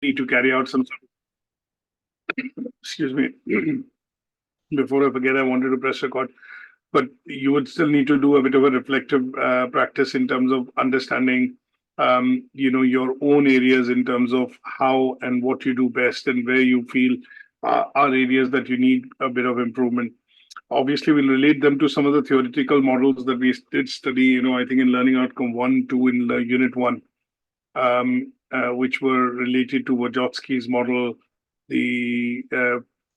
need to carry out some, excuse me, before I forget, I wanted to press record, but you would still need to do a bit of a reflective practice in terms of understanding, your own areas in terms of how and what you do best and where you feel are areas that you need a bit of improvement. Obviously, we'll relate them to some of the theoretical models that we did study, I think in Learning Outcome 1, 2, in Unit 1, which were related to Wojcicki's model, the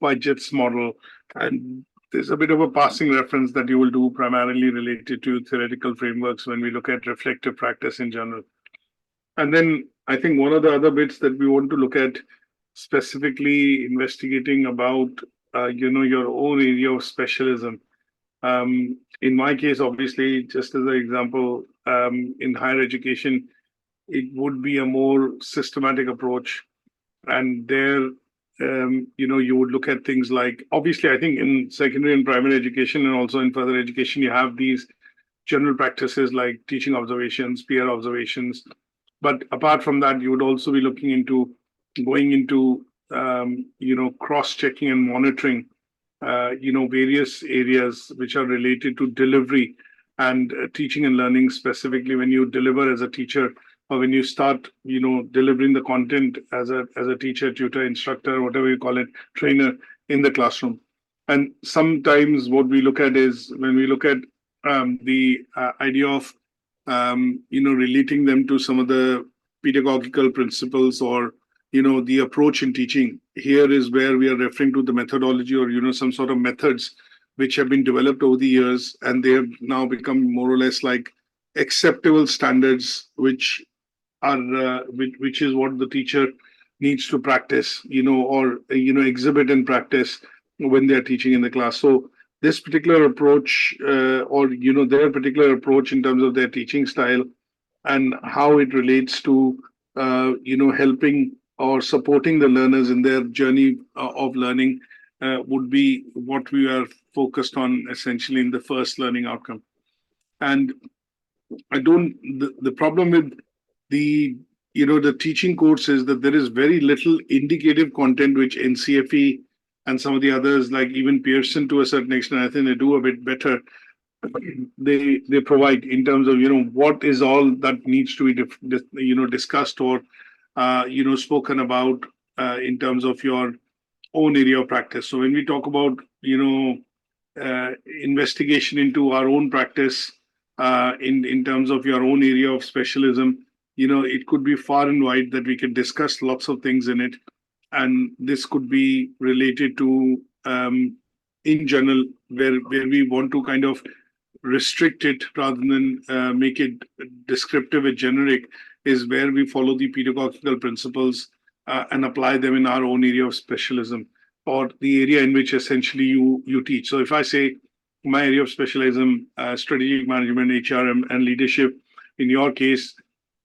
budgets model, and there's a bit of a passing reference that you will do primarily related to theoretical frameworks when we look at reflective practice in general. And then I think one of the other bits that we want to look at, specifically investigating about, your own area of specialism. In my case, obviously, just as an example, in higher education, it would be a more systematic approach. And there, you would look at things like, obviously, I think in secondary and primary education and also in further education, you have these general practices like teaching observations, peer observations. But apart from that, you would also be looking into going into, cross-checking and monitoring, various areas which are related to delivery and teaching and learning, specifically when you deliver as a teacher or when you start, delivering the content as a teacher, tutor, instructor, whatever you call it, trainer in the classroom. And sometimes what we look at is when we look at the idea of, relating them to some of the pedagogical principles or, the approach in teaching. Here is where we are referring to the methodology or, some sort of methods which have been developed over the years, and they have now become more or less like acceptable standards, which are which is what the teacher needs to practice, or exhibit and practice when they are teaching in the class. So this particular approach, or their particular approach in terms of their teaching style and how it relates to helping or supporting the learners in their journey of learning would be what we are focused on essentially in the first learning outcome. And the problem with the teaching course is that there is very little indicative content which NCFE and some of the others, like even Pearson to a certain extent, I think they do a bit better. They provide in terms of what is all that needs to be discussed or spoken about in terms of your own area of practice. So when we talk about investigation into our own practice in terms of your own area of specialism, it could be far and wide that we can discuss lots of things in it. And this could be related to, in general, where we want to kind of restrict it rather than make it descriptive and generic, is where we follow the pedagogical principles and apply them in our own area of specialism or the area in which essentially you teach. So if I say my area of specialism, strategic management, HRM, and leadership, in your case,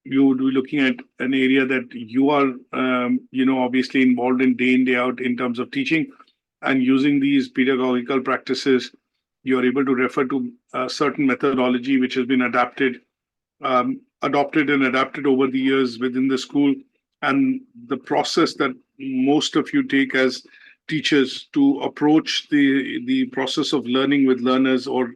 you would be looking at an area that you are, obviously involved in day out in terms of teaching, and using these pedagogical practices, you're able to refer to a certain methodology which has been adopted and adapted over the years within the school, and the process that most of you take as teachers to approach the process of learning with learners or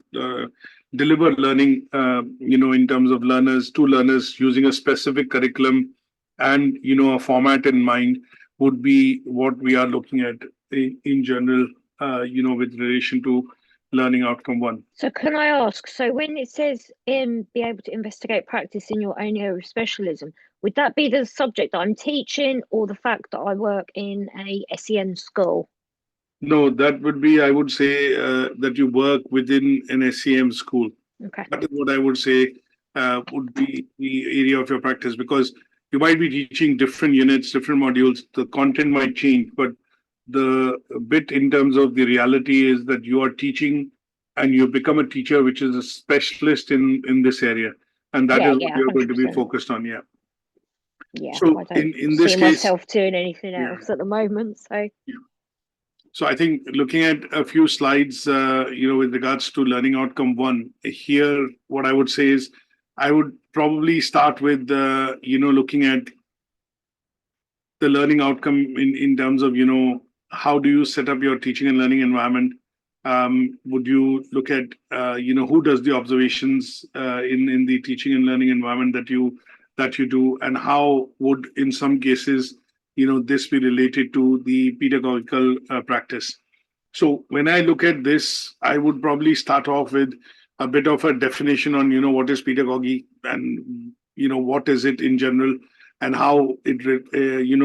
deliver learning, in terms of learners to learners using a specific curriculum and, a format in mind would be what we are looking at in general, with relation to learning outcome 1. So can I ask, so when it says be able to investigate practice in your own area of specialism, would that be the subject that I'm teaching or the fact that I work in a SEN school? No, that would be, I would say, that you work within an SEM school. Okay. That is what I would say would be the area of your practice, because you might be teaching different units, different modules, the content might change, but the bit in terms of the reality is that you are teaching and you become a teacher which is a specialist in this area, and that is what you're 100%. going to be focused on. Yeah, so I don't in this see case, myself doing anything else at the moment. So I think looking at a few slides, with regards to learning outcome 1 here, what I would say is I would probably start with looking at the learning outcome in terms of, how do you set up your teaching and learning environment? Would you look at, who does the observations in the teaching and learning environment that you do, and how would, in some cases, this be related to the pedagogical practice? So when I look at this, I would probably start off with a bit of a definition on, what is pedagogy, and, what is it in general, and how it,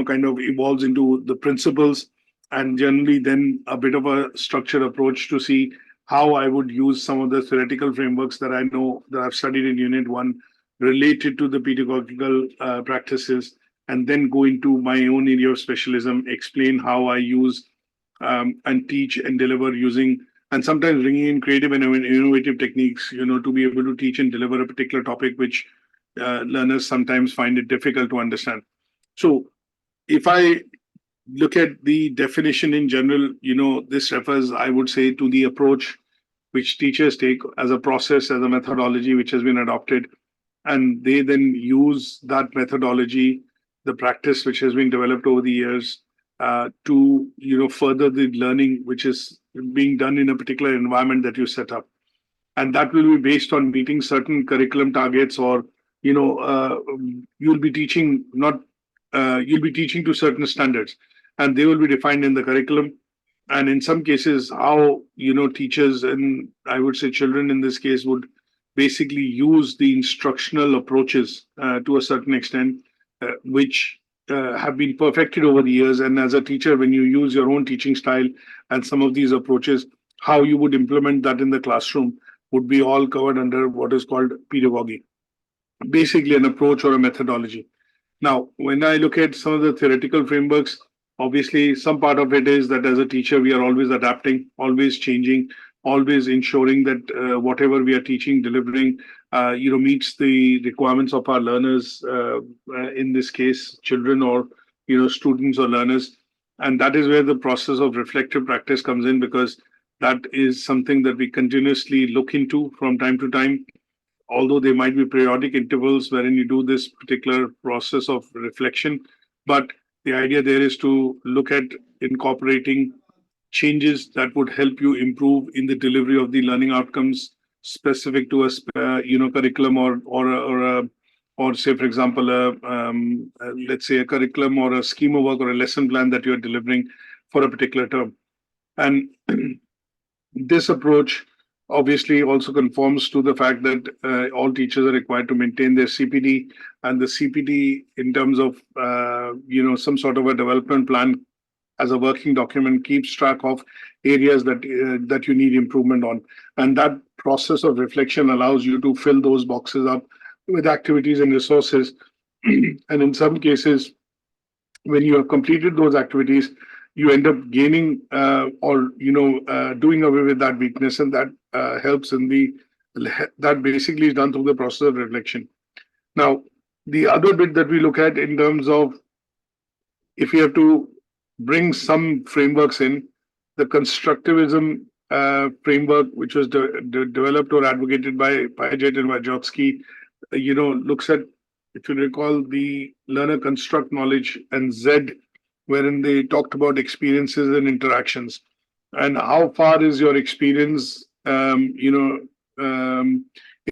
kind of evolves into the principles, and generally then a bit of a structured approach to see how I would use some of the theoretical frameworks that I know that I've studied in Unit 1 related to the pedagogical practices, and then go into my own area of specialism, explain how I use and teach and deliver using, and sometimes bringing in creative and innovative techniques, to be able to teach and deliver a particular topic which learners sometimes find it difficult to understand. So if I look at the definition in general, this refers, I would say, to the approach which teachers take as a process, as a methodology which has been adopted, and they then use that methodology, the practice which has been developed over the years, to further the learning which is being done in a particular environment that you set up, and that will be based on meeting certain curriculum targets, or you'll be teaching not you'll be teaching to certain standards, and they will be defined in the curriculum. And in some cases, how teachers, and I would say children in this case, would basically use the instructional approaches to a certain extent, which have been perfected over the years. And as a teacher, when you use your own teaching style and some of these approaches, how you would implement that in the classroom would be all covered under what is called pedagogy, basically an approach or a methodology. Now, when I look at some of the theoretical frameworks, obviously some part of it is that as a teacher, we are always adapting, always changing, always ensuring that whatever we are teaching, delivering, meets the requirements of our learners, in this case, children, or, students or learners. And that is where the process of reflective practice comes in, because that is something that we continuously look into from time to time, although there might be periodic intervals wherein you do this particular process of reflection. But the idea there is to look at incorporating changes that would help you improve in the delivery of the learning outcomes specific to a curriculum, or say, for example, let's say a curriculum or a scheme of work or a lesson plan that you are delivering for a particular term. And this approach obviously also conforms to the fact that all teachers are required to maintain their CPD, and the CPD, in terms of some sort of a development plan as a working document, keeps track of areas that you need improvement on, and that process of reflection allows you to fill those boxes up with activities and resources. And in some cases, when you have completed those activities, you end up gaining or doing away with that weakness, and that helps in that basically is done through the process of reflection. Now, the other bit that we look at in terms of, if we have to bring some frameworks in, the constructivism framework, which was developed or advocated by Piaget and Vygotsky, looks at, if you recall, the learner construct knowledge, and Z, wherein they talked about experiences and interactions, and how far is your experience,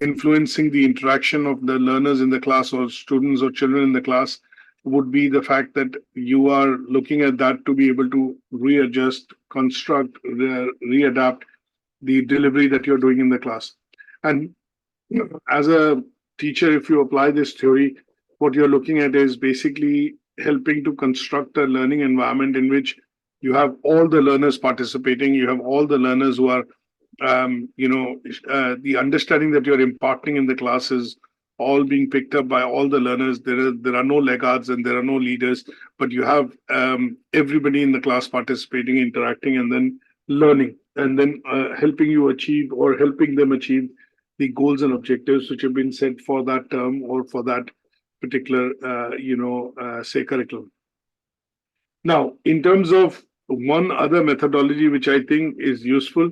influencing the interaction of the learners in the class, or students or children in the class, would be the fact that you are looking at that to be able to readjust, construct, readapt the delivery that you're doing in the class. And as a teacher, if you apply this theory, what you're looking at is basically helping to construct a learning environment in which you have all the learners participating, you have all the learners who are, the understanding that you're imparting in the class is all being picked up by all the learners. There are no laggards and there are no leaders, but you have everybody in the class participating, interacting, and then learning, and then helping you achieve, or helping them achieve, the goals and objectives which have been set for that term or for that particular, say, curriculum. Now, in terms of one other methodology which I think is useful,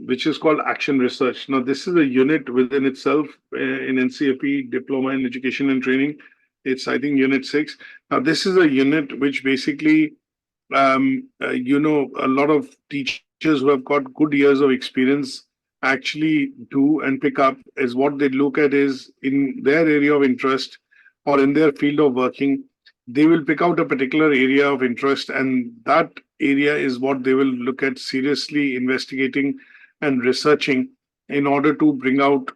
which is called action research. Now, this is a unit within itself in NCFE Diploma in Education and Training, It's, I think, Unit 6. Now, this is a unit which basically, a lot of teachers who have got good years of experience actually do and pick up, is what they look at is in their area of interest or in their field of working, they will pick out a particular area of interest, and that area is what they will look at seriously investigating and researching in order to bring out,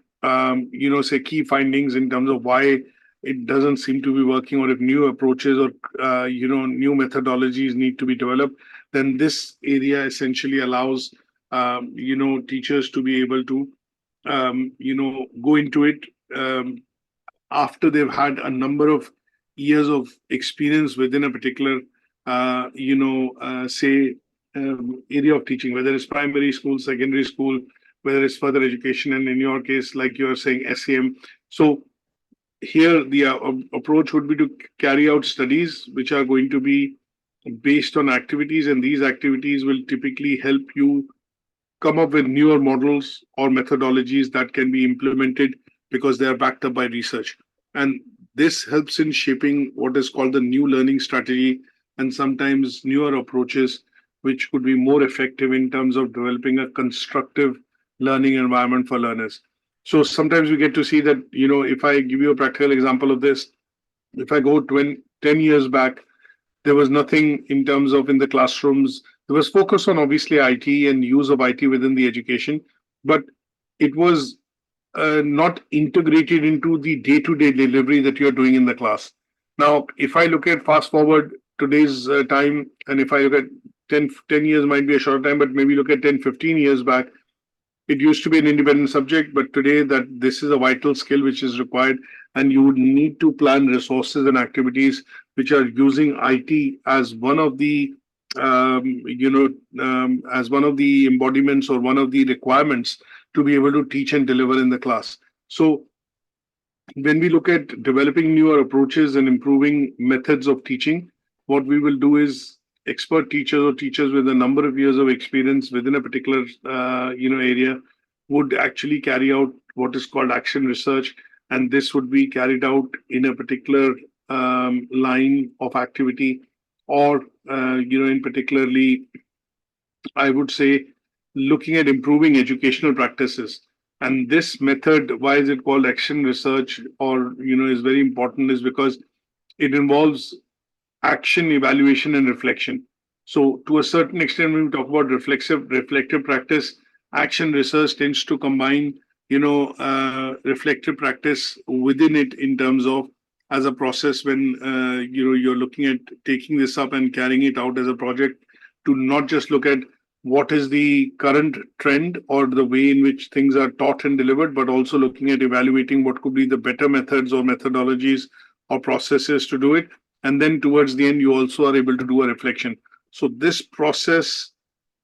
say, key findings in terms of why it doesn't seem to be working, or if new approaches or new methodologies need to be developed. Then this area essentially allows teachers to be able to go into it after they've had a number of years of experience within a particular say area of teaching, whether it's primary school, secondary school, whether it's further education, and in your case, like you're saying, SAM. So here the approach would be to carry out studies which are going to be based on activities, and these activities will typically help you come up with newer models or methodologies that can be implemented because they are backed up by research. And this helps in shaping what is called the new learning strategy, and sometimes newer approaches which could be more effective in terms of developing a constructive learning environment for learners. So sometimes we get to see that, if I give you a practical example of this, if I go 10 years back, there was nothing in terms of in the classrooms. There was focus on obviously IT and use of IT within the education, but it was not integrated into the day-to-day delivery that you're doing in the class. Now, if I look at fast forward today's time, and if I look at 10 years might be a short time, but maybe look at 10, 15 years back, it used to be an independent subject, but today that this is a vital skill which is required, and you would need to plan resources and activities which are using IT as one of the as one of the embodiments or one of the requirements to be able to teach and deliver in the class. So when we look at developing newer approaches and improving methods of teaching, what we will do is expert teachers or teachers with a number of years of experience within a particular area would actually carry out what is called action research, and this would be carried out in a particular line of activity, or in particularly, I would say, looking at improving educational practices. And this method, why is it called action research, or is very important, is because it involves action, evaluation, and reflection. So to a certain extent, when we talk about reflective practice, action research tends to combine reflective practice within it, in terms of as a process when you're looking at taking this up and carrying it out as a project, to not just look at what is the current trend or the way in which things are taught and delivered, but also looking at evaluating what could be the better methods or methodologies or processes to do it. And then towards the end, you also are able to do a reflection. So this process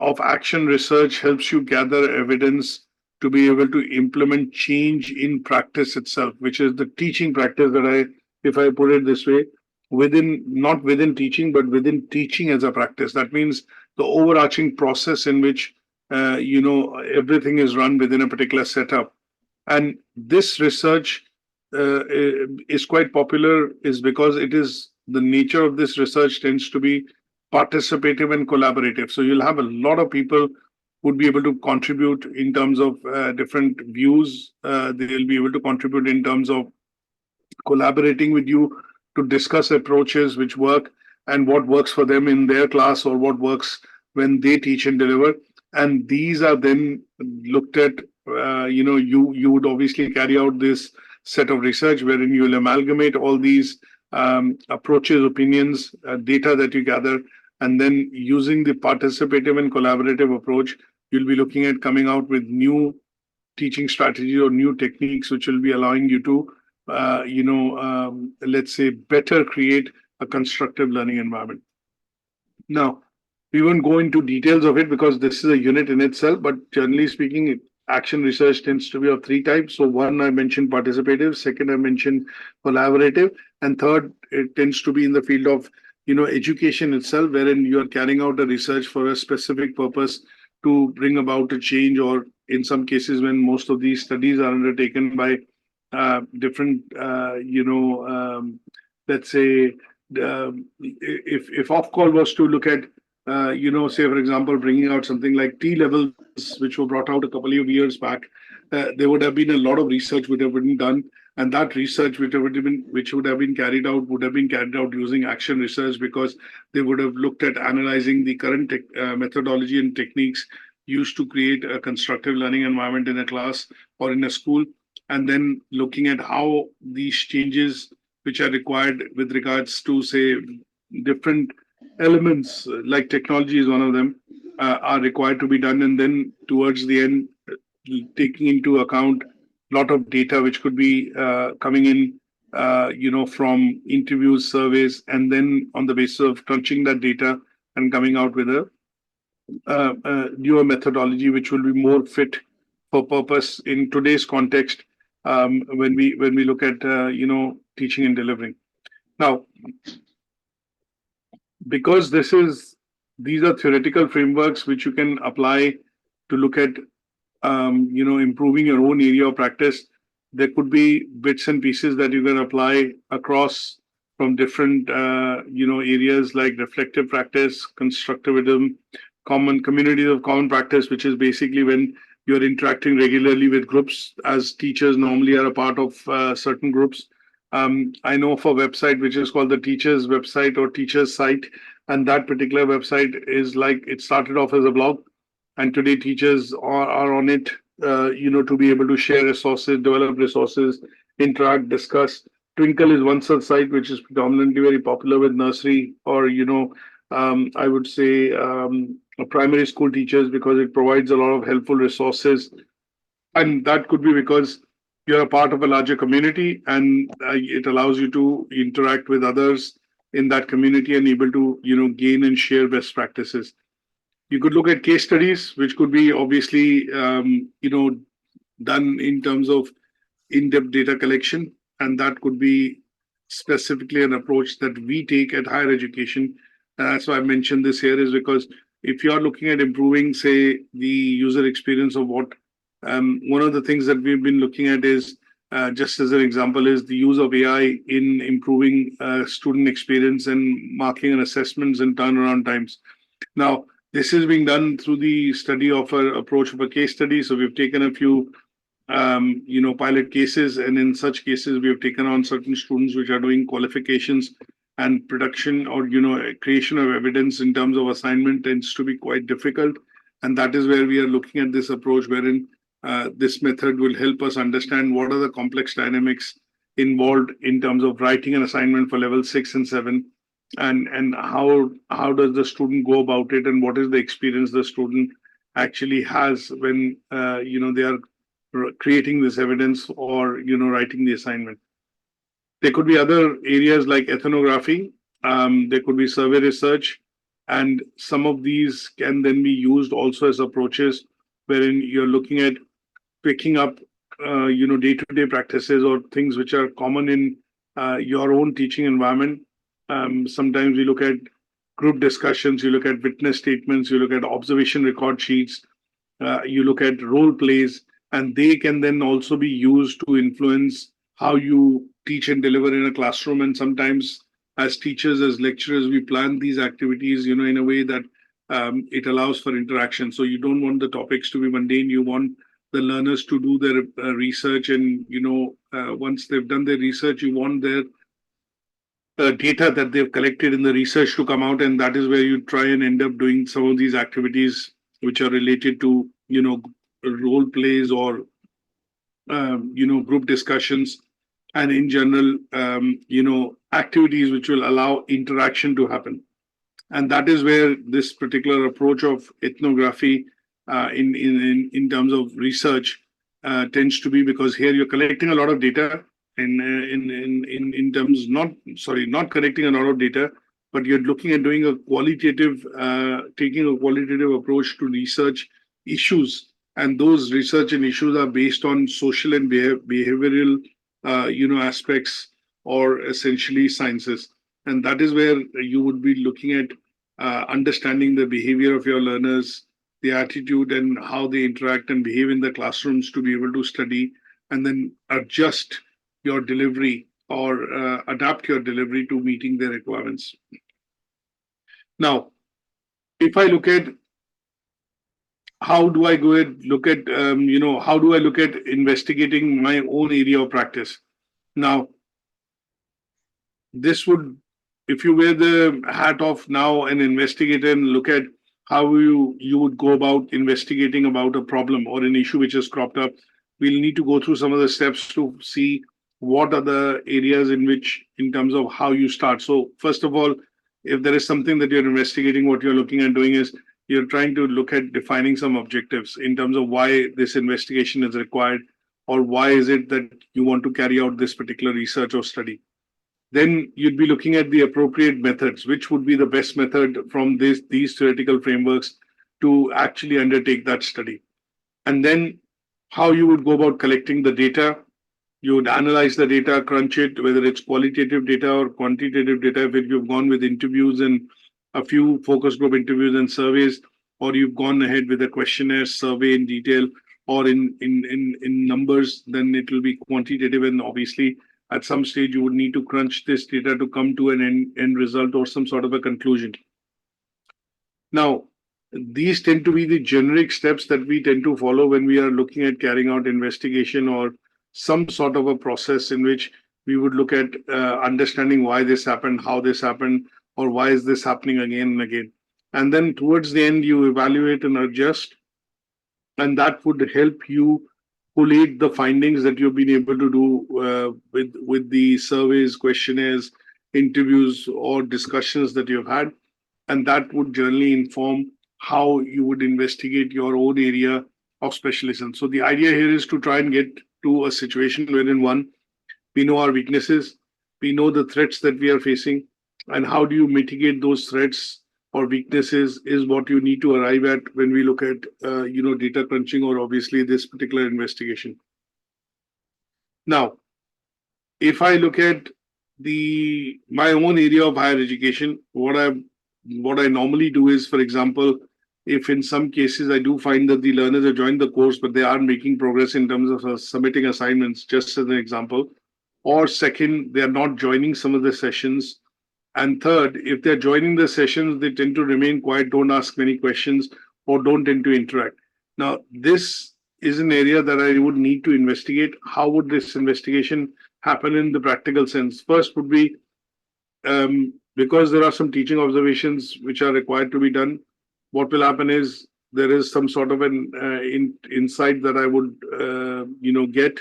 of action research helps you gather evidence to be able to implement change in practice itself, which is the teaching practice that if I put it this way, not within teaching, but within teaching as a practice. That means the overarching process in which everything is run within a particular setup. And this research is quite popular, is because it is the nature of this research tends to be participative and collaborative. So you'll have a lot of people would be able to contribute in terms of different views. They will be able to contribute in terms of collaborating with you to discuss approaches which work and what works for them in their class, or what works when they teach and deliver. And these are then looked at, you would obviously carry out this set of research wherein you will amalgamate all these approaches, opinions, data that you gather, and then using the participative and collaborative approach, you'll be looking at coming out with new teaching strategy or new techniques which will be allowing you to let's say, better create a constructive learning environment. Now, we won't go into details of it because this is a unit in itself, but generally speaking, action research tends to be of three types. So one, I mentioned participative, second, I mentioned collaborative, and third, it tends to be in the field of education itself, wherein you are carrying out a research for a specific purpose to bring about a change, or in some cases when most of these studies are undertaken by different let's say, if off-call was to look at, say, for example, bringing out something like T levels, which were brought out a couple of years back, there would have been a lot of research would have been done, and that research which would have been carried out would have been carried out using action research, because they would have looked at analyzing the current methodology and techniques used to create a constructive learning environment in a class or in a school, and then looking at how these changes which are required with regards to, say, different elements, like technology is one of them, are required to be done. And then towards the end, taking into account a lot of data which could be coming in, from interviews, surveys, and then on the basis of crunching that data and coming out with a newer methodology which will be more fit for purpose in today's context, when we look at teaching and delivering. Now, because these are theoretical frameworks which you can apply to look at improving your own area of practice, there could be bits and pieces that you can apply across from different areas like reflective practice, constructivism, common communities of common practice, which is basically when you're interacting regularly with groups, as teachers normally are a part of certain groups. I know of a website which is called the Teachers website or Teachers site, and that particular website is like, it started off as a blog, and today teachers are on it, to be able to share resources, develop resources, interact, discuss. Twinkle is one such site which is predominantly very popular with nursery or I would say primary school teachers, because it provides a lot of helpful resources, and that could be because you're a part of a larger community, and it allows you to interact with others in that community and able to gain and share best practices. You could look at case studies, which could be obviously done in terms of in-depth data collection, and that could be specifically an approach that we take at higher education. And that's why I mentioned this here, is because if you're looking at improving, say, the user experience of what one of the things that we've been looking at is, just as an example, is the use of AI in improving student experience and marking and assessments and turnaround times. Now, this is being done through the study of an approach of a case study. So we've taken a few, pilot cases, and in such cases, we have taken on certain students which are doing qualifications, and production or creation of evidence in terms of assignment tends to be quite difficult, and that is where we are looking at this approach, wherein this method will help us understand what are the complex dynamics involved in terms of writing an assignment for level 6 and 7, and how does the student go about it, and what is the experience the student actually has when they are creating this evidence or writing the assignment. There could be other areas like ethnography, there could be survey research, and some of these can then be used also as approaches wherein you're looking at picking up day-to-day practices or things which are common in your own teaching environment. Sometimes we look at group discussions, you look at witness statements, you look at observation record sheets, you look at role plays, and they can then also be used to influence how you teach and deliver in a classroom. And sometimes as teachers, as lecturers, we plan these activities, in a way that it allows for interaction. So you don't want the topics to be mundane. You want the learners to do their research, and once they've done their research, you want their data that they've collected in the research to come out, and that is where you try and end up doing some of these activities which are related to role plays or group discussions, and in general activities which will allow interaction to happen. And that is where this particular approach of ethnography in terms of research tends to be, because here you're collecting a lot of data in terms not collecting a lot of data, but you're looking at doing a qualitative taking a qualitative approach to research issues, and those research and issues are based on social and behavioral aspects, or essentially sciences. And that is where you would be looking at understanding the behavior of your learners, the attitude and how they interact and behave in the classrooms to be able to study and then adjust your delivery or adapt your delivery to meeting their requirements. Now, if I look at how do I go ahead look at how do I look at investigating my own area of practice? Now, this would, if you wear the hat of now an investigator and look at how you would go about investigating about a problem or an issue which has cropped up, we'll need to go through some of the steps to see what are the areas in which, in terms of how you start. So first of all, if there is something that you're investigating, what you're looking at doing is you're trying to look at defining some objectives in terms of why this investigation is required, or why is it that you want to carry out this particular research or study. Then you'd be looking at the appropriate methods, which would be the best method from these theoretical frameworks to actually undertake that study. And then how you would go about collecting the data. You would analyze the data, crunch it, whether it's qualitative data or quantitative data. If you've gone with interviews and a few focus group interviews and surveys, or you've gone ahead with a questionnaire survey in detail or in numbers, then it will be quantitative. And obviously, at some stage, you would need to crunch this data to come to an end result or some sort of a conclusion. Now, these tend to be the generic steps that we tend to follow when we are looking at carrying out investigation or some sort of a process in which we would look at understanding why this happened, how this happened, or why is this happening again and again. And then towards the end, you evaluate and adjust, and that would help you collate the findings that you've been able to do with the surveys, questionnaires, interviews, or discussions that you've had. And that would generally inform how you would investigate your own area of specialism. So the idea here is to try and get to a situation wherein, one, we know our weaknesses, we know the threats that we are facing, and how do you mitigate those threats or weaknesses is what you need to arrive at when we look at data crunching or obviously this particular investigation. Now, if I look at my own area of higher education, what I normally do is, for example, if in some cases I do find that the learners have joined the course, but they aren't making progress in terms of submitting assignments, just as an example, or second, they are not joining some of the sessions, and third, if they're joining the sessions, they tend to remain quiet, don't ask many questions, or don't tend to interact. Now, this is an area that I would need to investigate. How would this investigation happen in the practical sense? First would be, because there are some teaching observations which are required to be done, what will happen is there is some sort of an insight that I would get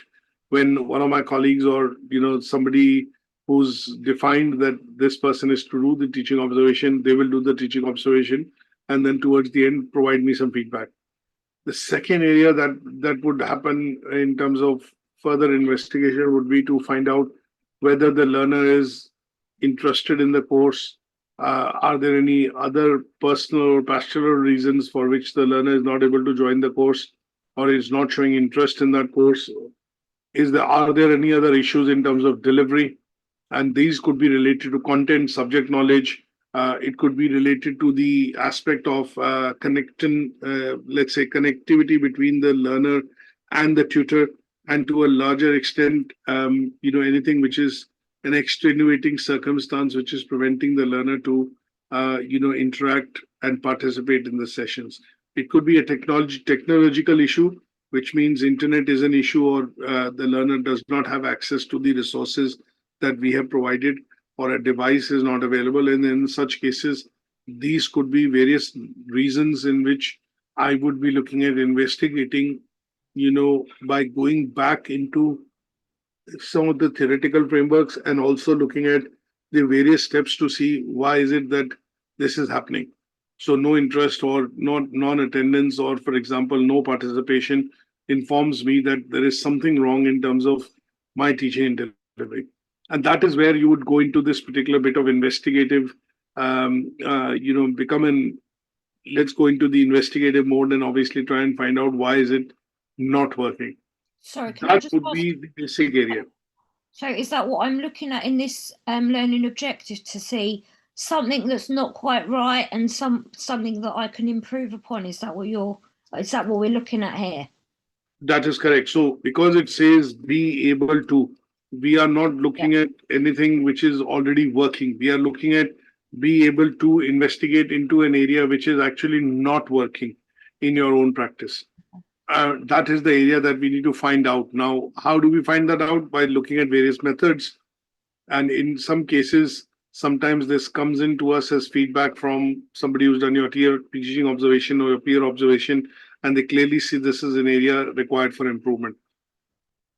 when one of my colleagues or somebody who's defined that this person is to do the teaching observation, they will do the teaching observation, and then towards the end provide me some feedback. The second area that would happen in terms of further investigation would be to find out whether the learner is interested in the course. Are there any other personal or pastoral reasons for which the learner is not able to join the course or is not showing interest in that course? Are there any other issues in terms of delivery? And these could be related to content, subject knowledge. It could be related to the aspect of connectivity between the learner and the tutor, and to a larger extent, anything which is an extenuating circumstance which is preventing the learner to, interact and participate in the sessions. It could be a technological issue, which means internet is an issue, or the learner does not have access to the resources that we have provided, or a device is not available. And in such cases, these could be various reasons in which I would be looking at investigating, by going back into some of the theoretical frameworks and also looking at the various steps to see why is it that this is happening. So no interest or non-attendance, or for example, no participation, informs me that there is something wrong in terms of my teaching and delivery. And that is where you would go into this particular bit of investigative, let's go into the investigative mode and obviously try and find out why is it not working. Sorry, that would be the basic area. So is that what I'm looking at in this learning objective, to see something that's not quite right and something that I can improve upon? Is that what we're looking at here? That is correct. So because it says be able to, we are not looking at anything which is already working. We are looking at be able to investigate into an area which is actually not working in your own practice. That is the area that we need to find out. Now, how do we find that out? By looking at various methods. And in some cases, sometimes this comes into us as feedback from somebody who's done your teaching observation or your peer observation, and they clearly see this is an area required for improvement.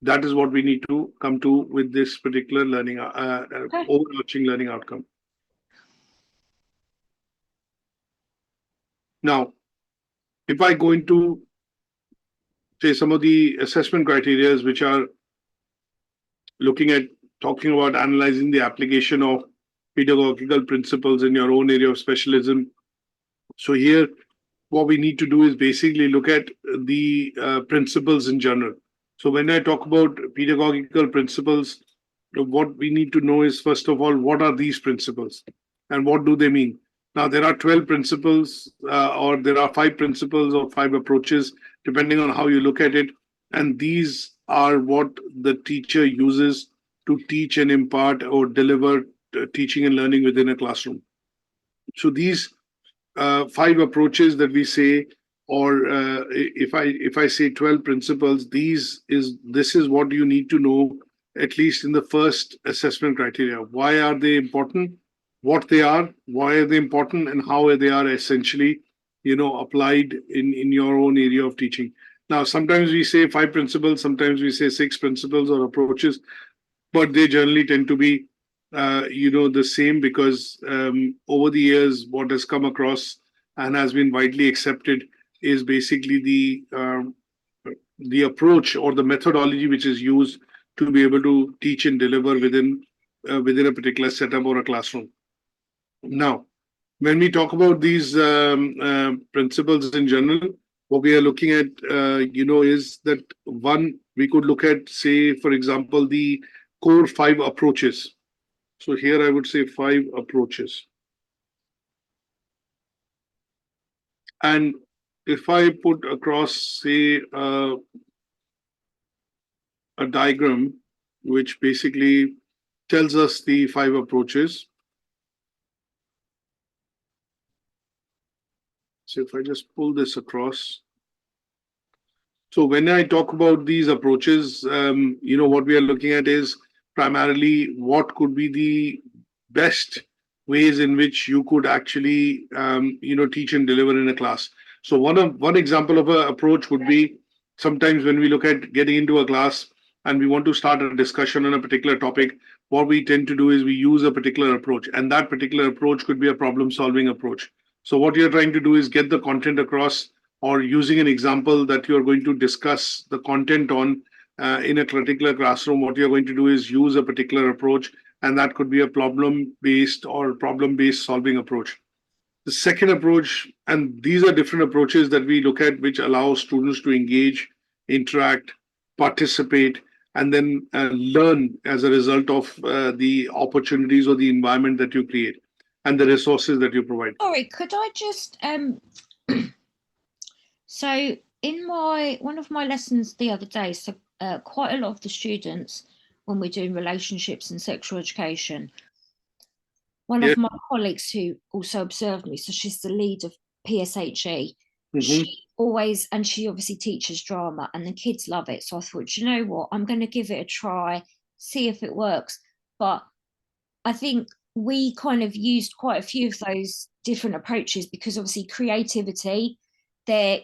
That is what we need to come to with this particular learning, overarching learning outcome. Now, if I go into, say, some of the assessment criteria which are talking about analyzing the application of pedagogical principles in your own area of specialism. So here, what we need to do is basically look at the principles in general. So when I talk about pedagogical principles, what we need to know is, first of all, what are these principles and what do they mean? Now, there are 12 principles or there are 5 principles or 5 approaches, depending on how you look at it. And these are what the teacher uses to teach and impart or deliver teaching and learning within a classroom. So these 5 approaches that we say, or if I say 12 principles, this is what you need to know, at least in the first assessment criteria. Why are they important? What they are, why are they important, and how they are essentially, applied in your own area of teaching. Now, sometimes we say 5 principles, sometimes we say 6 principles or approaches, but they generally tend to be, the same, because over the years, what has come across and has been widely accepted is basically the approach or the methodology which is used to be able to teach and deliver within a particular setup or a classroom. Now, when we talk about these principles in general, what we are looking at, is that one, we could look at, say, for example, the core 5 approaches. So here I would say 5 approaches. And if I put across, say, a diagram which basically tells us the 5 approaches. So if I just pull this across. So when I talk about these approaches, what we are looking at is primarily what could be the best ways in which you could actually, teach and deliver in a class. So one example of an approach would be, sometimes when we look at getting into a class and we want to start a discussion on a particular topic, what we tend to do is we use a particular approach, and that particular approach could be a problem-solving approach. So what you're trying to do is get the content across, or using an example that you're going to discuss the content on in a particular classroom. What you're going to do is use a particular approach, and that could be a problem-based or problem-based solving approach. The second approach, and these are different approaches that we look at, which allow students to engage, interact, participate, and then learn as a result of the opportunities or the environment that you create and the resources that you provide. Sorry, could I just so in one of my lessons the other day, so quite a lot of the students, when we're doing relationships and sexual education, one of my colleagues who also observed me, so she's the lead of PSHE, she always, and she obviously teaches drama, and the kids love it. So I thought, you know what, I'm going to give it a try, see if it works. But I think we kind of used quite a few of those different approaches, because obviously creativity, they're,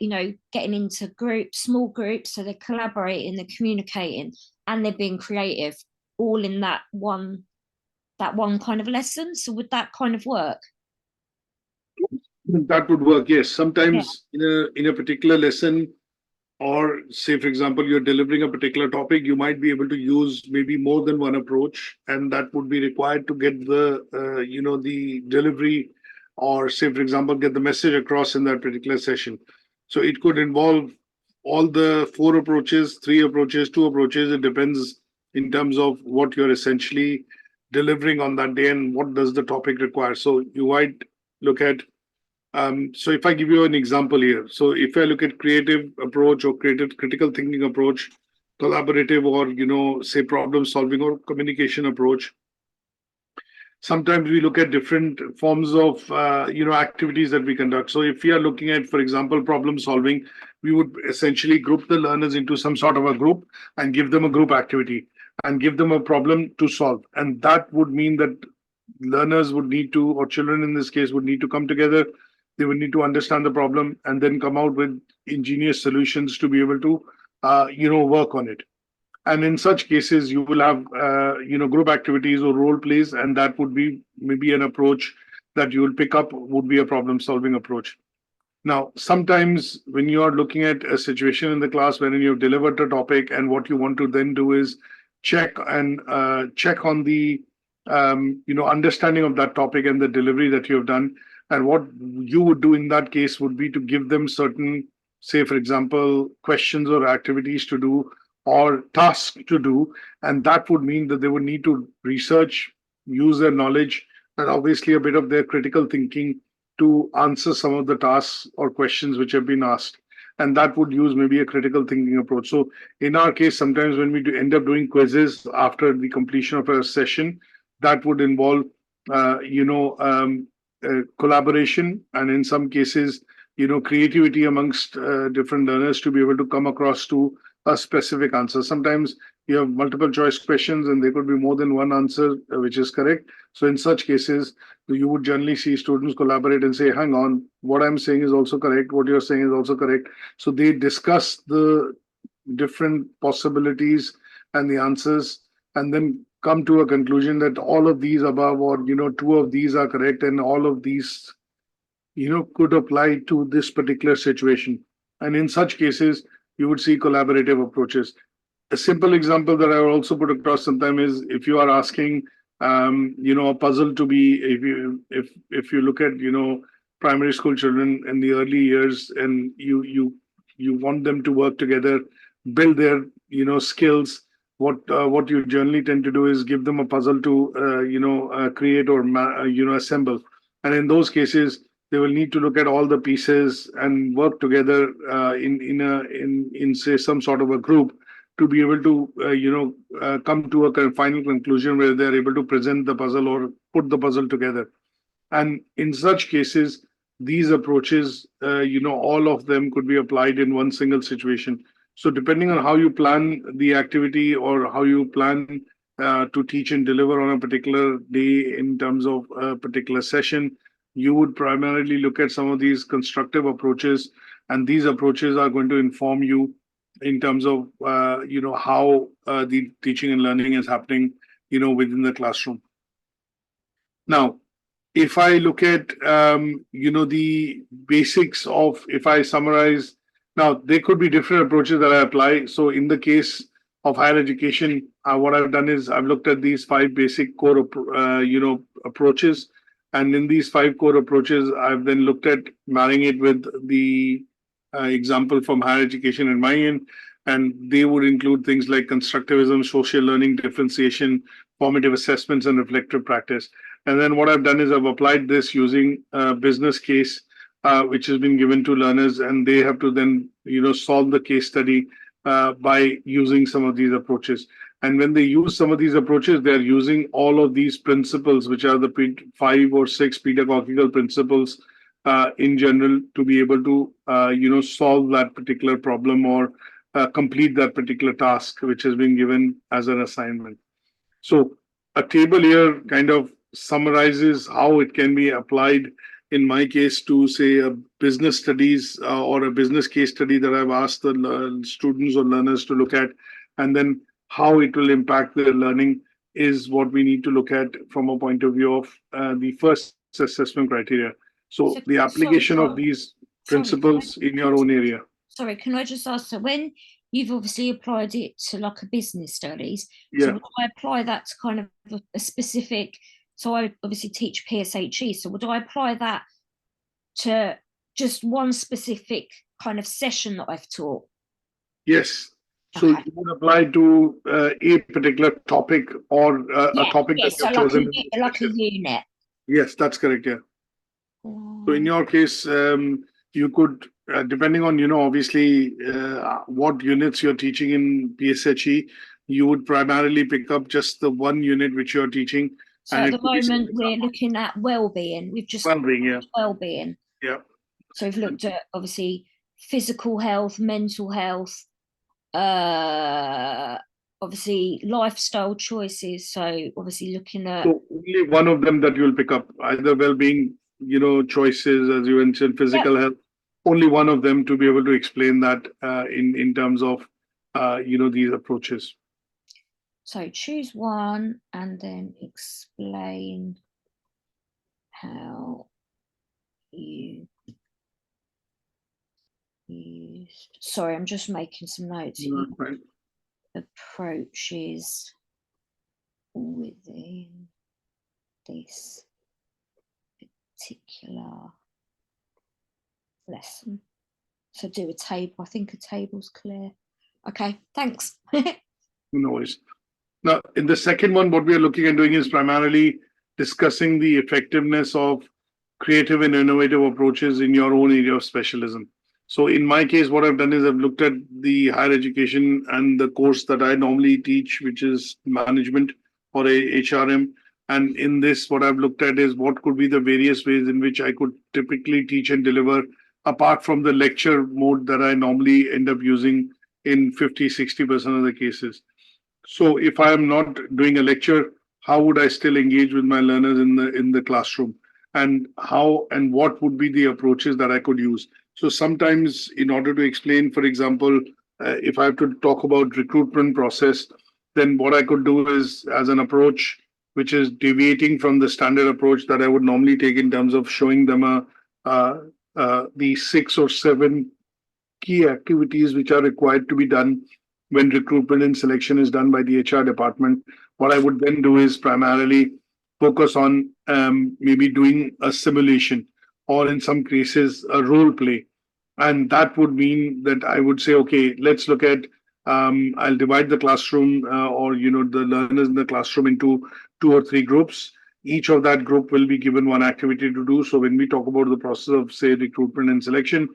getting into small groups, so they're collaborating, they're communicating, and they're being creative, all in that one kind of lesson. So would that kind of work? That would work, yes. Sometimes in a particular lesson, or say, for example, you're delivering a particular topic, you might be able to use maybe more than one approach, and that would be required to get the, the delivery, or say, for example, get the message across in that particular session. So it could involve all the 4 approaches, 3 approaches, 2 approaches. It depends in terms of what you're essentially delivering on that day and what does the topic require. So you might look at, so if I give you an example here, so if I look at creative approach or critical thinking approach, collaborative or, say problem solving or communication approach. Sometimes we look at different forms of, activities that we conduct. So if we are looking at, for example, problem solving, we would essentially group the learners into some sort of a group and give them a group activity and give them a problem to solve. And that would mean that learners would need to, or children in this case, would need to come together. They would need to understand the problem and then come out with ingenious solutions to be able to, work on it. And in such cases, you will have, group activities or role plays, and that would be maybe an approach that you will pick up, would be a problem solving approach. Now, sometimes when you are looking at a situation in the class wherein you've delivered a topic, and what you want to then do is check on the, understanding of that topic and the delivery that you have done. And what you would do in that case would be to give them certain, say, for example, questions or activities to do, or tasks to do, and that would mean that they would need to research, use their knowledge, and obviously a bit of their critical thinking to answer some of the tasks or questions which have been asked. And that would use maybe a critical thinking approach. So in our case, sometimes when we end up doing quizzes after the completion of a session, that would involve, collaboration, and in some cases, creativity amongst different learners to be able to come across to a specific answer. Sometimes you have multiple choice questions and there could be more than one answer which is correct. So in such cases, you would generally see students collaborate and say, hang on, what I'm saying is also correct, what you're saying is also correct. So they discuss the different possibilities and the answers, and then come to a conclusion that all of these above, or two of these are correct, and all of these could apply to this particular situation. And in such cases, you would see collaborative approaches. A simple example that I will also put across sometime is, if you are asking, a puzzle to be, if you look at, primary school children in the early years, and you want them to work together, build their, skills. What you generally tend to do is give them a puzzle to, create or assemble. And in those cases, they will need to look at all the pieces and work together in say some sort of a group to be able to come to a final conclusion where they're able to present the puzzle or put the puzzle together. And in such cases, these approaches, all of them could be applied in one single situation. So depending on how you plan the activity, or how you plan to teach and deliver on a particular day in terms of a particular session, you would primarily look at some of these constructive approaches, and these approaches are going to inform you in terms of how the teaching and learning is happening within the classroom. Now, if I look at the basics of, if I summarize, now there could be different approaches that I apply. So in the case of higher education, what I've done is I've looked at these 5 basic core approaches. And in these 5 core approaches, I've then looked at marrying it with the example from higher education in my end. And they would include things like constructivism, social learning, differentiation, formative assessments, and reflective practice. And then what I've done is I've applied this using a business case, which has been given to learners, and they have to then, solve the case study by using some of these approaches. And when they use some of these approaches, they're using all of these principles, which are the 5 or 6 pedagogical principles in general, to be able to, solve that particular problem or complete that particular task, which has been given as an assignment. So a table here kind of summarizes how it can be applied, in my case, to say a business studies or a business case study that I've asked the students or learners to look at, and then how it will impact their learning is what we need to look at from a point of view of the first assessment criteria. So the application of these principles in your own area. Sorry, can I just ask, so when you've obviously applied it to like a business studies, Yeah. so would I apply that to kind of a specific, so I obviously teach PSHE, so would I apply that to just one specific kind of session that I've taught? Yes. So Okay. you would apply to a particular topic, or a topic that so you've chosen. like a unit. Yes, that's correct. Yeah. So in your case, you could depending on, obviously what units you're teaching in PSHE, you would primarily pick up just the one unit which you're teaching. So and at it the could be moment, we're looking at well-being. We've just well-being, yeah. well-being. Yeah. So we've looked at obviously physical health, mental health, obviously lifestyle choices. So obviously looking at So only one of them that you'll pick up, either well-being, choices, as you mentioned, physical health, only one of them to be able to explain that in terms of, these approaches. so choose one and then explain how you use. Sorry, I'm just making some notes. Right. Approaches within this particular lesson. So do a table. I think a table's clear. Okay, thanks. No worries. Now, in the second one, what we are looking at doing is primarily discussing the effectiveness of creative and innovative approaches in your own area of specialism. So in my case, what I've done is I've looked at the higher education and the course that I normally teach, which is management or a HRM. And in this, what I've looked at is what could be the various ways in which I could typically teach and deliver, apart from the lecture mode that I normally end up using in 50-60% of the cases. So if I am not doing a lecture, how would I still engage with my learners in the classroom? And how and what would be the approaches that I could use? So sometimes, in order to explain, for example, if I have to talk about recruitment process, then what I could do is as an approach which is deviating from the standard approach that I would normally take in terms of showing them the 6 or 7 key activities which are required to be done when recruitment and selection is done by the HR department. What I would then do is primarily focus on maybe doing a simulation or in some cases a role play. And that would mean that I would say, okay, let's look at, I'll divide the classroom or, the learners in the classroom into 2 or 3 groups. Each of that group will be given one activity to do. So when we talk about the process of, say, recruitment and selection,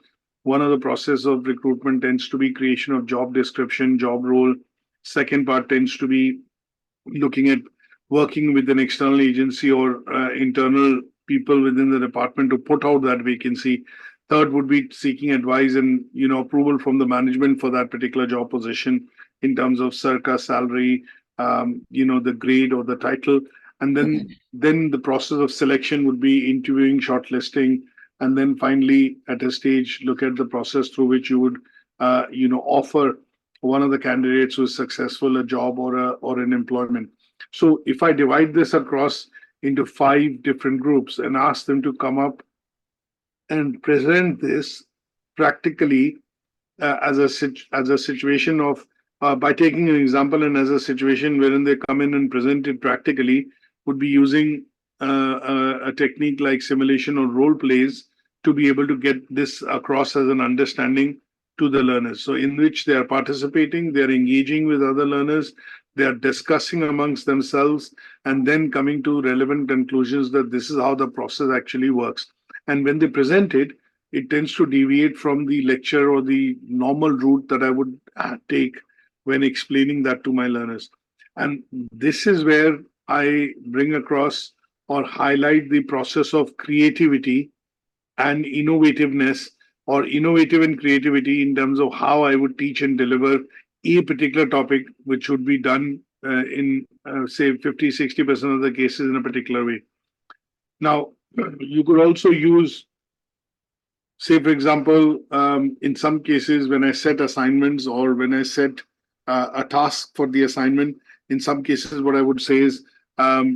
one of the process of recruitment tends to be creation of job description, job role. Second part tends to be looking at working with an external agency or internal people within the department to put out that vacancy. Third would be seeking advice and approval from the management for that particular job position in terms of circa salary, the grade or the title. And then the process of selection would be interviewing, shortlisting, and then finally at a stage look at the process through which you would offer one of the candidates who is successful a job or an employment. So if I divide this across into 5 different groups and ask them to come up and present this practically as a situation of by taking an example and as a situation wherein they come in and present it practically, would be using a technique like simulation or role plays to be able to get this across as an understanding to the learners. So in which they are participating, they are engaging with other learners, they are discussing amongst themselves, and then coming to relevant conclusions that this is how the process actually works. And when they present it, it tends to deviate from the lecture or the normal route that I would take when explaining that to my learners. And this is where I bring across or highlight the process of creativity and innovativeness, or innovative and creativity in terms of how I would teach and deliver a particular topic, which would be done in, say, 50-60% of the cases in a particular way. Now, you could also use, say, for example, in some cases, when I set assignments or when I set a task for the assignment, in some cases, what I would say is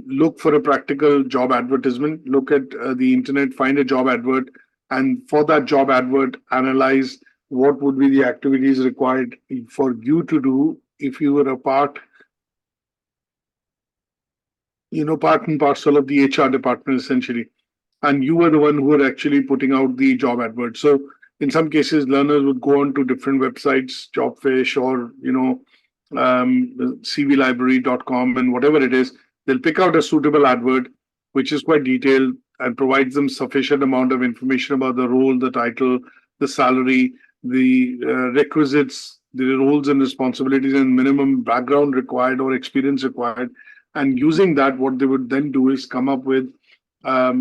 look for a practical job advertisement, look at the internet, find a job advert, and for that job advert, analyze what would be the activities required for you to do if you were a part and parcel of the HR department, essentially. And you were the one who were actually putting out the job advert. So in some cases, learners would go on to different websites, Jobfish or, cvlibrary.com and whatever it is. They'll pick out a suitable advert, which is quite detailed and provides them sufficient amount of information about the role, the title, the salary, the requisites, the roles and responsibilities and minimum background required or experience required. And using that, what they would then do is come up with, a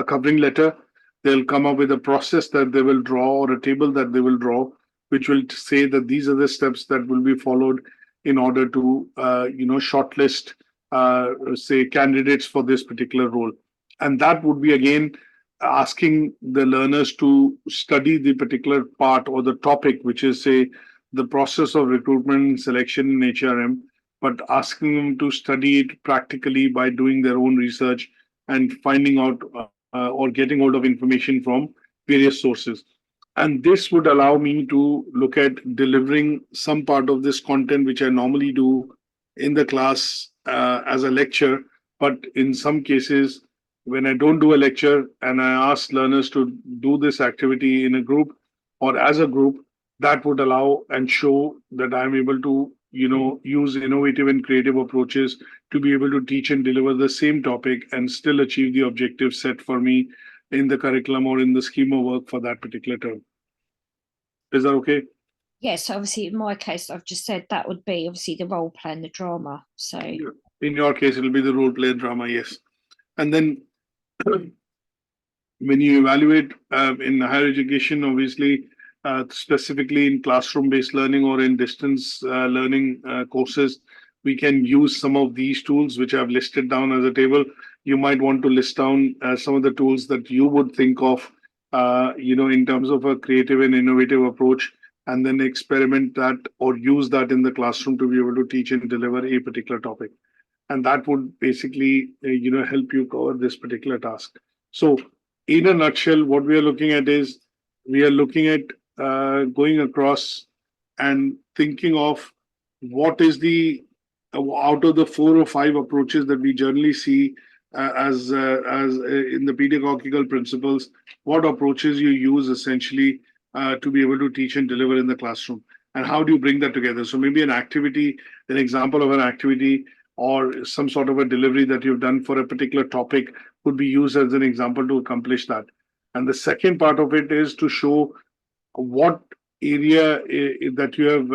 covering letter. They'll come up with a process that they will draw or a table that they will draw, which will say that these are the steps that will be followed in order to, shortlist, say, candidates for this particular role. And that would be, again, asking the learners to study the particular part or the topic, which is, say, the process of recruitment and selection in HRM, but asking them to study it practically by doing their own research and finding out or getting hold of information from various sources. And this would allow me to look at delivering some part of this content, which I normally do in the class as a lecture. But in some cases, when I don't do a lecture and I ask learners to do this activity in a group or as a group, that would allow and show that I'm able to, use innovative and creative approaches to be able to teach and deliver the same topic and still achieve the objective set for me in the curriculum or in the scheme of work for that particular term. Is that okay? Yes, obviously in my case, I've just said that would be obviously the role play and the drama. So in your case, it'll be the role play and drama, yes. And then when you evaluate in higher education, obviously, specifically in classroom-based learning or in distance learning courses, we can use some of these tools, which I've listed down as a table. You might want to list down some of the tools that you would think of, in terms of a creative and innovative approach, and then experiment that or use that in the classroom to be able to teach and deliver a particular topic. And that would basically, help you cover this particular task. So in a nutshell, what we are looking at is we are looking at going across and thinking of what is the out of the 4 or 5 approaches that we generally see as in the pedagogical principles, what approaches you use essentially to be able to teach and deliver in the classroom, and how do you bring that together? So maybe an activity, an example of an activity or some sort of a delivery that you've done for a particular topic could be used as an example to accomplish that. And the second part of it is to show what area that you have,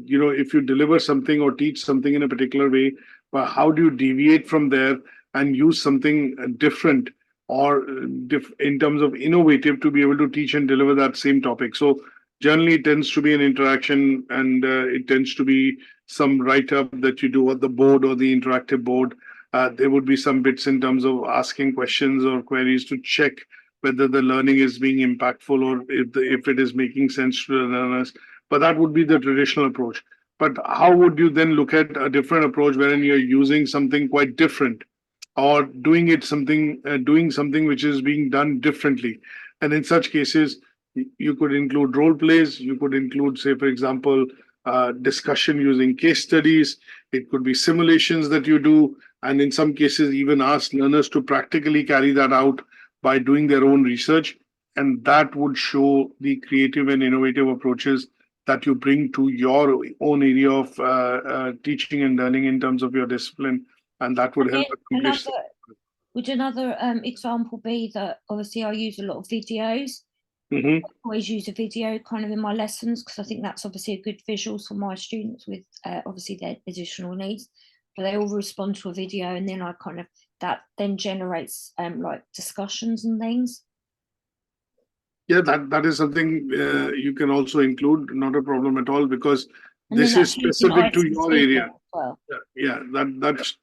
if you deliver something or teach something in a particular way, but how do you deviate from there and use something different or in terms of innovative to be able to teach and deliver that same topic. So generally it tends to be an interaction, and it tends to be some write-up that you do at the board or the interactive board. There would be some bits in terms of asking questions or queries to check whether the learning is being impactful or if it is making sense to the learners. But that would be the traditional approach. But how would you then look at a different approach wherein you're using something quite different or doing something which is being done differently? And in such cases, you could include role plays. You could include, say, for example, discussion using case studies. It could be simulations that you do, and in some cases even ask learners to practically carry that out by doing their own research. And that would show the creative and innovative approaches that you bring to your own area of teaching and learning in terms of your discipline, and that would help accomplish. Would another example be that obviously I use a lot of videos? Mm-hmm. I always use a video kind of in my lessons because I think that's obviously a good visuals for my students with obviously their additional needs. But they all respond to a video, and then I kind of that then generates like discussions and things. Yeah, that is something you can also include, not a problem at all, because And this is specific to your area. Well. Yeah,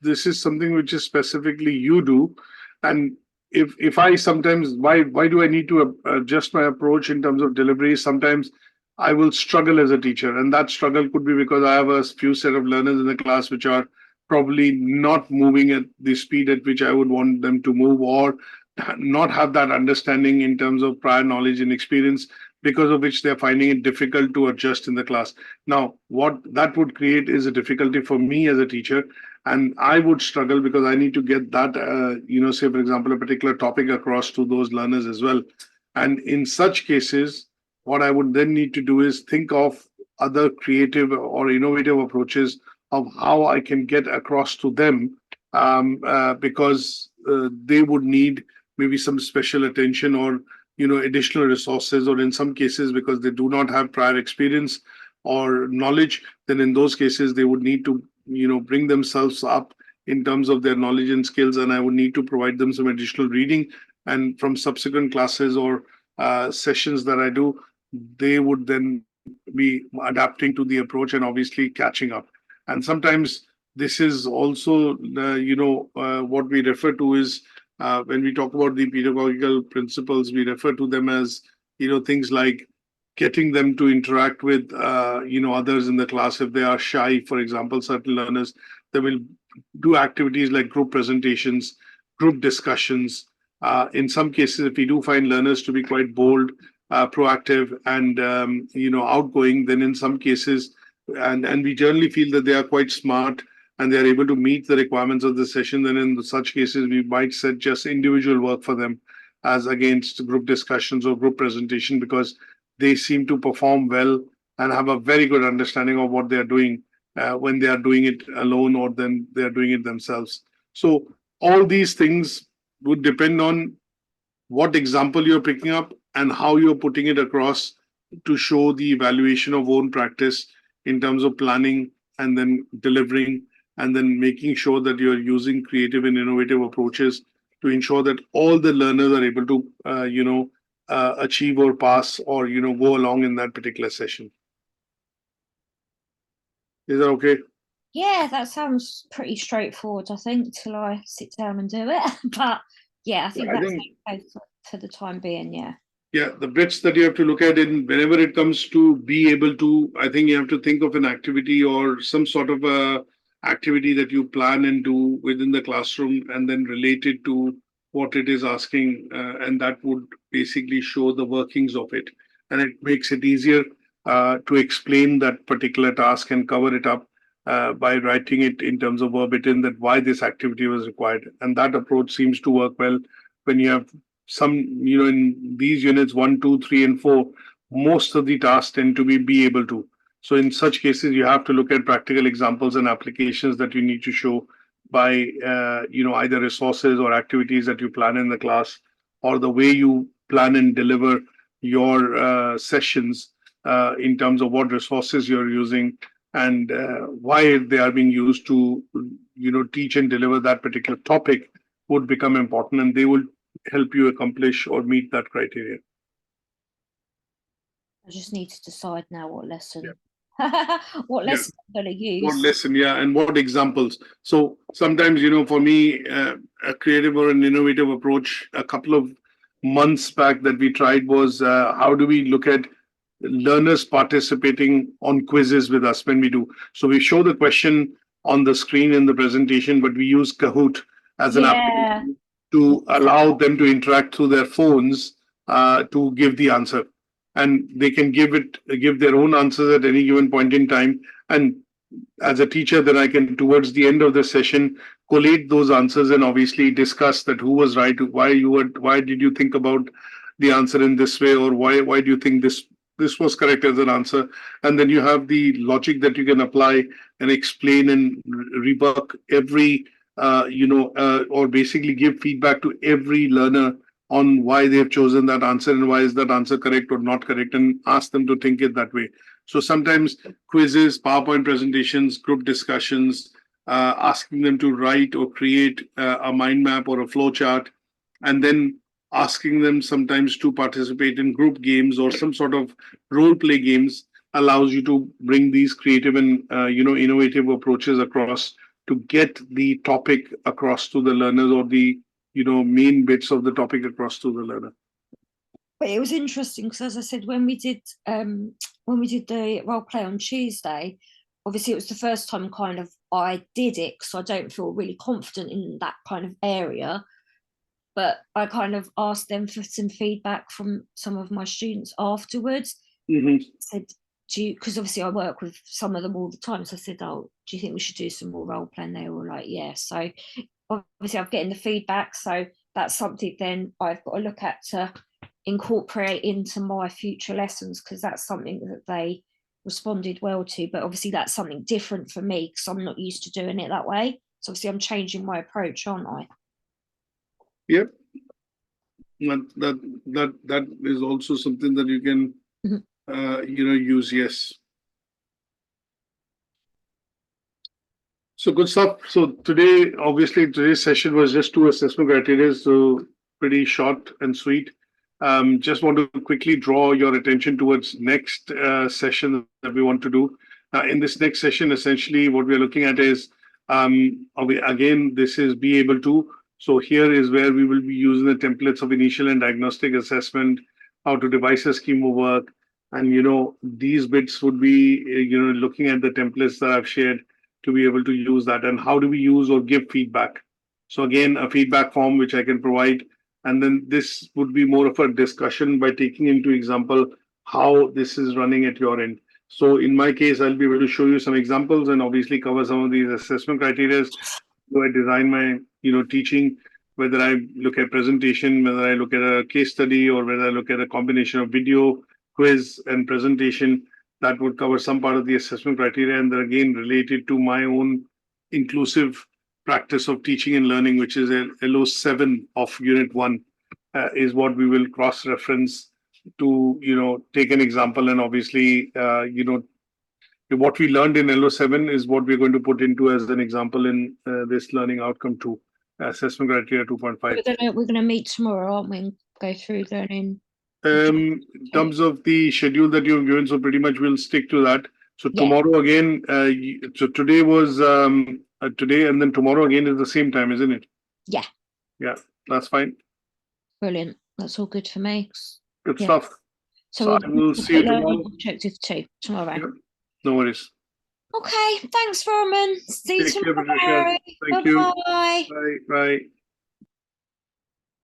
this is something which is specifically you do. And if I sometimes, why do I need to adjust my approach in terms of delivery? Sometimes I will struggle as a teacher, and that struggle could be because I have a few set of learners in the class which are probably not moving at the speed at which I would want them to move, or not have that understanding in terms of prior knowledge and experience, because of which they're finding it difficult to adjust in the class. Now, what that would create is a difficulty for me as a teacher, and I would struggle because I need to get that, say, for example, a particular topic across to those learners as well. And in such cases, what I would then need to do is think of other creative or innovative approaches of how I can get across to them, because they would need maybe some special attention or additional resources, or in some cases, because they do not have prior experience or knowledge, then in those cases, they would need to, bring themselves up in terms of their knowledge and skills. And I would need to provide them some additional reading. And from subsequent classes or sessions that I do, they would then be adapting to the approach and obviously catching up. And sometimes this is also, what we refer to is, when we talk about the pedagogical principles, we refer to them as, things like getting them to interact with, others in the class. If they are shy, for example, certain learners, they will do activities like group presentations, group discussions. In some cases, if we do find learners to be quite bold, proactive, and, outgoing, then in some cases, and we generally feel that they are quite smart and they are able to meet the requirements of the session, then in such cases, we might set just individual work for them as against group discussions or group presentation, because they seem to perform well and have a very good understanding of what they are doing when they are doing it alone, or then they are doing it themselves. So all these things would depend on what example you're picking up and how you're putting it across to show the evaluation of own practice in terms of planning and then delivering, and then making sure that you're using creative and innovative approaches to ensure that all the learners are able to, achieve or pass or, go along in that particular session. Is that okay? Yeah, that sounds pretty straightforward, I think, till I sit down and do it. But yeah, I think that's okay for the time being, yeah. Yeah, the bits that you have to look at in whenever it comes to be able to, I think you have to think of an activity or some sort of a activity that you plan and do within the classroom, and then relate it to what it is asking, and that would basically show the workings of it. And it makes it easier to explain that particular task and cover it up by writing it in terms of verbatim, that why this activity was required. And that approach seems to work well when you have some, in these units 1, 2, 3, and 4, most of the tasks tend to be able to. So in such cases, you have to look at practical examples and applications that you need to show by, either resources or activities that you plan in the class, or the way you plan and deliver your sessions in terms of what resources you're using and why they are being used to, teach and deliver that particular topic would become important, and they will help you accomplish or meet that criteria. I just need to decide now what lesson. Yeah. What lesson I'm going to use. What lesson, yeah, and what examples. So sometimes, for me, a creative or an innovative approach a couple of months back that we tried was how do we look at learners participating on quizzes with us when we do. So we show the question on the screen in the presentation, but we use Kahoot as an application to allow them to interact through their phones to give the answer. And they can give their own answers at any given point in time. And as a teacher, then I can, towards the end of the session, collate those answers and obviously discuss that who was right, why did you think about the answer in this way, or why do you think this was correct as an answer. And then you have the logic that you can apply and explain and rebut every or basically give feedback to every learner on why they have chosen that answer and why is that answer correct or not correct, and ask them to think it that way. So sometimes quizzes, PowerPoint presentations, group discussions, asking them to write or create a mind map or a flow chart, and then asking them sometimes to participate in group games or some sort of role play games allows you to bring these creative and innovative approaches across to get the topic across to the learners, or the main bits of the topic across to the learner. But it was interesting because, as I said, when we did the role play on Tuesday, obviously it was the first time kind of I did it, because I don't feel really confident in that kind of area. But I kind of asked them for some feedback from some of my students afterwards. Mm-hmm. Said, because obviously I work with some of them all the time, so I said, "Oh, do you think we should do some more role playing?" They were like, "Yeah." So obviously I'm getting the feedback, so that's something then I've got to look at to incorporate into my future lessons, because that's something that they responded well to. But obviously that's something different for me because I'm not used to doing it that way. So obviously I'm changing my approach, aren't I? Yep. That is also something that you can use. Yes. So good stuff. So today's session was just 2 assessment criteria, so pretty short and sweet. Just want to quickly draw your attention towards next session that we want to do. In this next session, essentially what we're looking at is, again, this is be able to. So here is where we will be using the templates of initial and diagnostic assessment, how to devise a scheme of work. And, these bits would be, looking at the templates that I've shared to be able to use that. And how do we use or give feedback? So again, a feedback form which I can provide. And then this would be more of a discussion by taking into example how this is running at your end. So in my case, I'll be able to show you some examples and obviously cover some of these assessment criteria. So I design my, teaching, whether I look at presentation, whether I look at a case study, or whether I look at a combination of video, quiz, and presentation, that would cover some part of the assessment criteria. And they're again related to my own inclusive practice of teaching and learning, which is a LO7 of Unit 1, is what we will cross-reference to, take an example. And obviously, what we learned in LO7 is what we're going to put into as an example in this learning outcome 2, assessment criteria 2.5. We're gonna meet tomorrow, aren't we? And go through learning. In terms of the schedule that you've given, so pretty much we'll stick to that. So tomorrow again, so today was today, and then tomorrow again is the same time, isn't it? Yeah. Yeah, that's fine. Brilliant. That's all good for me. Good stuff. So I will see you tomorrow. Objective 2 tomorrow. Yeah. No worries. Okay. Thanks, Roman. See you Take care, tomorrow. Patricia. Thank you. Bye. Bye. Bye.